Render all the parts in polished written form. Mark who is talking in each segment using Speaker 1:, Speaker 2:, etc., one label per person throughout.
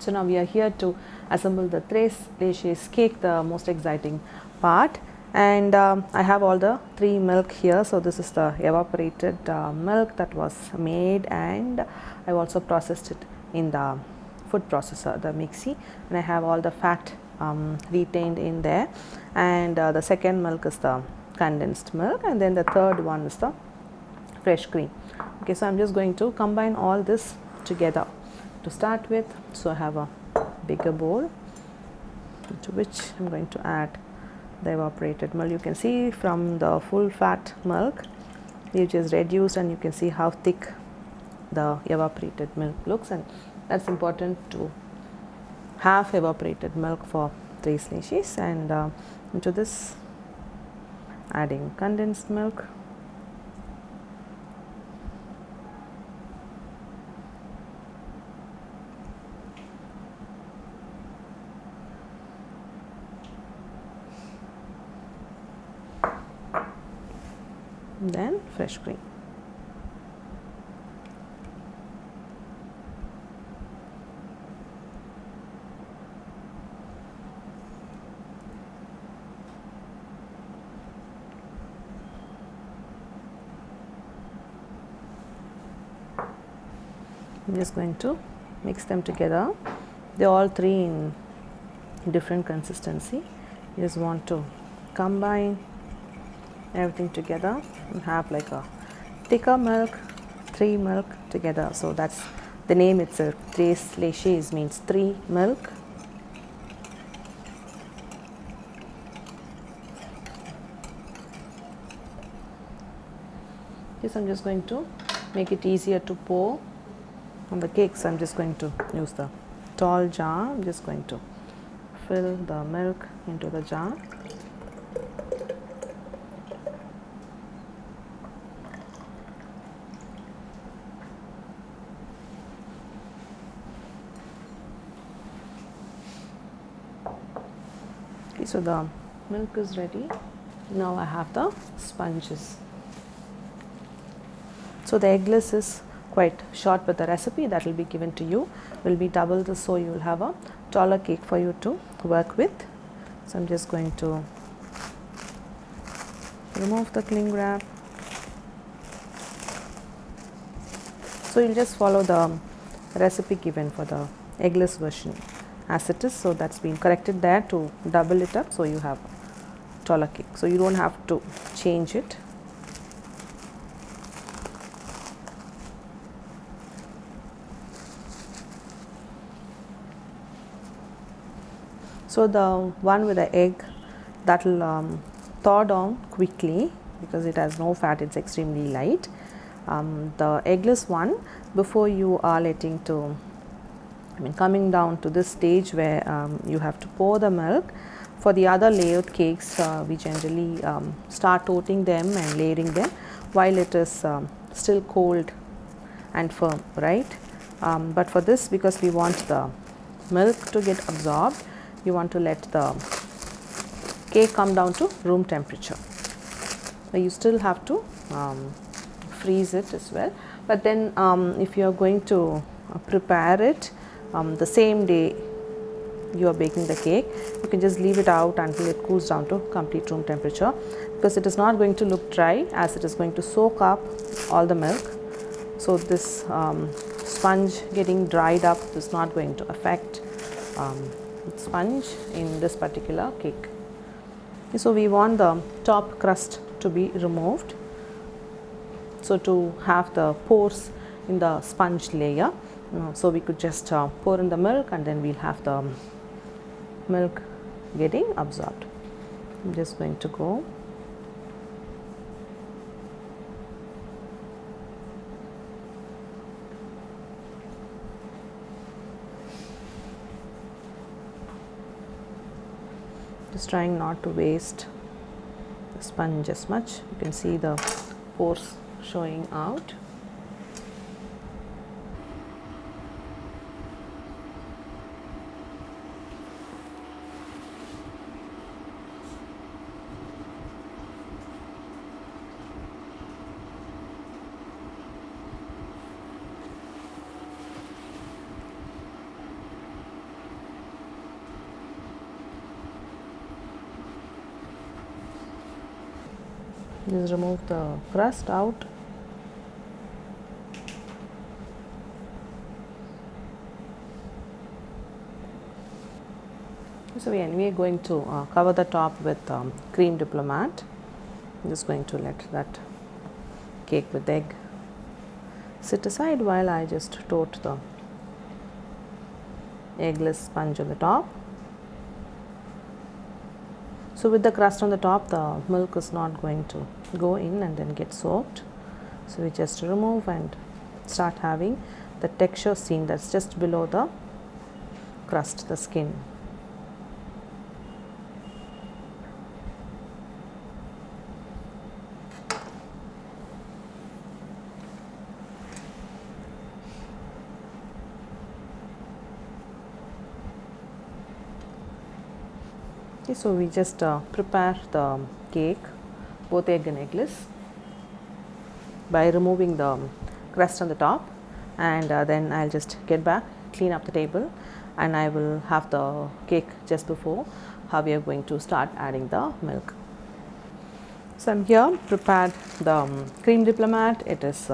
Speaker 1: So now we are here to assemble the Tres Leches cake, the most exciting part. And I have all the 3 milk here. So this is the evaporated milk that was made, and I've also processed it in the food processor, the mixie, and I have all the fat retained in there. And the second milk is the condensed milk, and then the third one is the fresh cream. Okay, so I'm just going to combine all this together to start with. So I have a bigger bowl to which I'm going to add the evaporated milk. You can see from the full fat milk we've just reduced, and you can see how thick the evaporated milk looks, and that's important to have evaporated milk for Tres Leches. And into this adding condensed milk. Then fresh cream. I'm just going to mix them together. They're all 3 in different consistency. You just want to combine everything together and have like a thicker milk, 3 milk together. So that's the name itself. Tres Leches means 3 milk. Yes, I'm just going to make it easier to pour on the cake. So I'm just going to use the tall jar. I'm just going to fill the milk into the jar. Okay, so the milk is ready. Now I have the sponges. So the eggless is quite short, but the recipe that will be given to you will be double this, so you will have a taller cake for you to work with. So I'm just going to remove the cling wrap. So you'll just follow the recipe given for the eggless version as it is. So that's been corrected there to double it up, so you have a taller cake. So you don't have to change it. So the one with the egg, that will thaw down quickly because it has no fat, it's extremely light. The eggless one, before you are letting to, coming down to this stage where you have to pour the milk. For the other layered cakes, we generally start toasting them and layering them while it is still cold and firm, right? But for this, because we want the milk to get absorbed, you want to let the cake come down to room temperature. But you still have to freeze it as well. But then if you are going to prepare it the same day you are baking the cake, you can just leave it out until it cools down to complete room temperature, because it is not going to look dry as it is going to soak up all the milk. So this sponge getting dried up is not going to affect sponge in this particular cake. So we want the top crust to be removed, so to have the pores in the sponge layer. So we could just pour in the milk, and then we'll have the milk getting absorbed. I'm just going to go. Just trying not to waste the sponge as much. You can see the pores showing out. Just remove the crust out. So we are going to cover the top with Crème Diplomat. I'm just going to let that cake with egg sit aside while I just toast the eggless sponge on the top. So with the crust on the top, the milk is not going to go in and then get soaked. So we just remove and start having the texture seen that's just below the crust, the skin. Okay, so we just prepare the cake, both egg and eggless, by removing the crust on the top, and then I'll just get back, clean up the table, and I will have the cake just before how we are going to start adding the milk. So I'm here prepared the Crème Diplomat. It is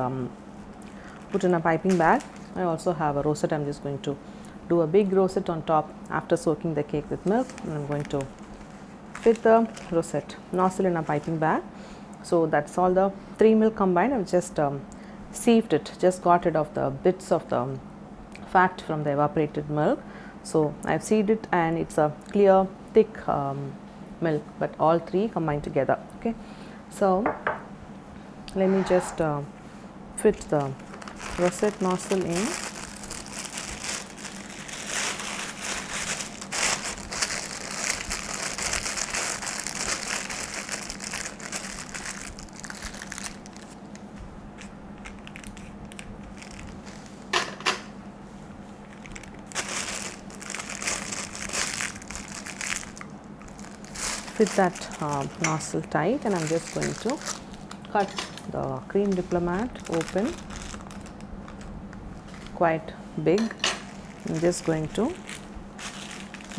Speaker 1: put in a piping bag. I also have a rosette. I'm just going to do a big rosette on top after soaking the cake with milk, and I'm going to fit the rosette nozzle in a piping bag. So that's all the 3 milk combined. I've just sieved it, just got rid of the bits of the fat from the evaporated milk. So I've sieved it and it's a clear thick milk, but all 3 combined together. Okay, so let me just fit the rosette nozzle in. Fit that nozzle tight, and I'm just going to cut the Crème Diplomat open quite big. I'm just going to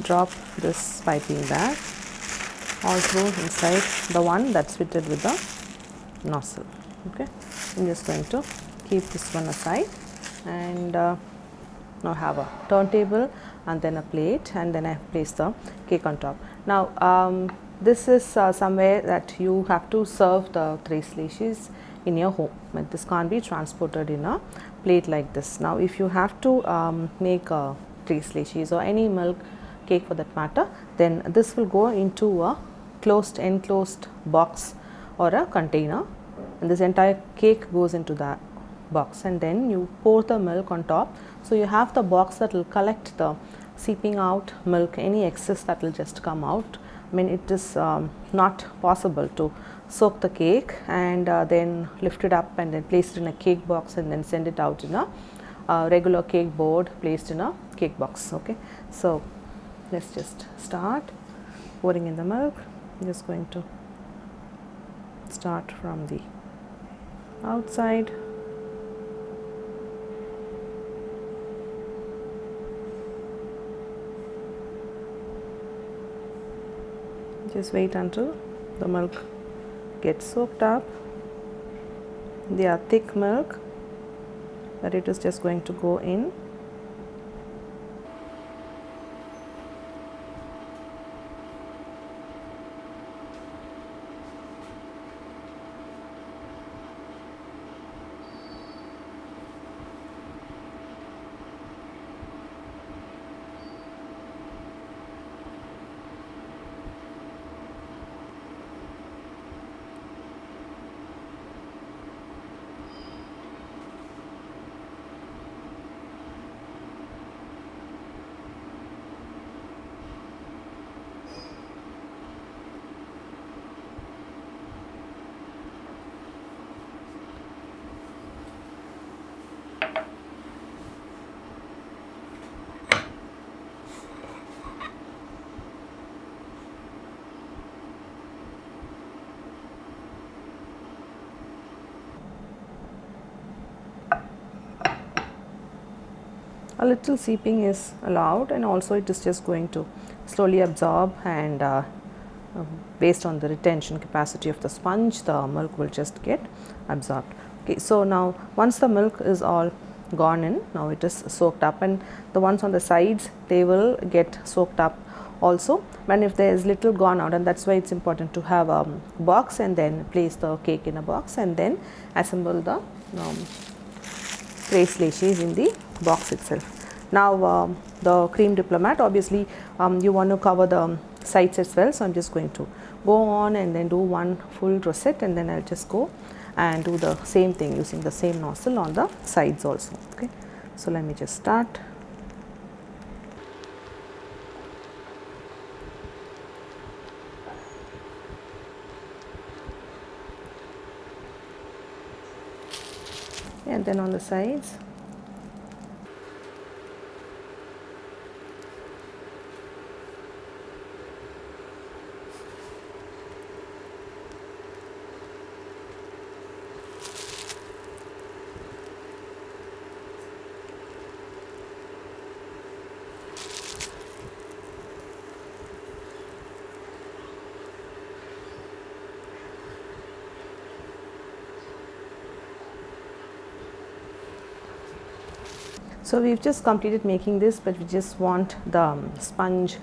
Speaker 1: drop this piping bag all through inside the one that's fitted with the nozzle. Okay, I'm just going to keep this one aside, and now have a turntable and then a plate, and then I place the cake on top. Now this is somewhere that you have to serve the Tres Leches in your home, but this can't be transported in a plate like this. Now if you have to make a Tres Leches or any milk cake for that matter, then this will go into a enclosed box or a container, and this entire cake goes into that box, and then you pour the milk on top. So you have the box that will collect the seeping out milk, any excess that will just come out. I mean, it is not possible to soak the cake and then lift it up and then place it in a cake box and then send it out in a regular cake board placed in a cake box. Okay, so let's just start pouring in the milk. I'm just going to start from the outside. Just wait until the milk gets soaked up. They are thick milk, but it is just going to go in. A little seeping is allowed, and also it is just going to slowly absorb and based on the retention capacity of the sponge, the milk will just get absorbed. Okay, so now once the milk is all gone in, now it is soaked up, and the ones on the sides, they will get soaked up also when if there is little gone out, and that's why it's important to have a box and then place the cake in a box and then assemble the Tres Leches in the box itself. Now the Crème Diplomat, obviously you want to cover the sides as well, so I'm just going to go on and then do one full rosette, and then I'll just go and do the same thing using the same nozzle on the sides also. Okay, so let me just start. And then on the sides. So we've just completed making this, but we just want the sponge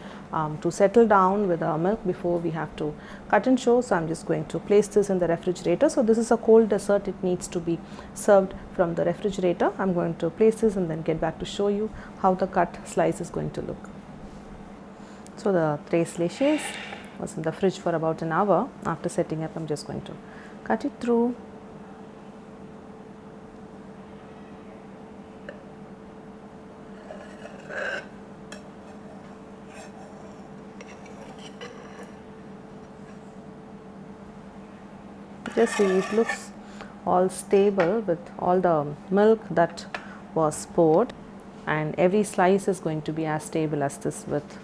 Speaker 1: to settle down with the milk before we have to cut and show. So I'm just going to place this in the refrigerator. So this is a cold dessert, it needs to be served from the refrigerator. I'm going to place this and then get back to show you how the cut slice is going to look. So the Tres Leches was in the fridge for about an hour. After setting up, I'm just going to cut it through. Just see, it looks all stable with all the milk that was poured, and every slice is going to be as stable as this, with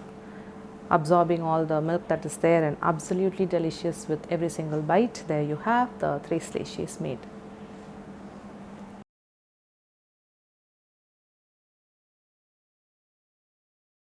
Speaker 1: absorbing all the milk that is there, and absolutely delicious with every single bite. There you have the Tres Leches made.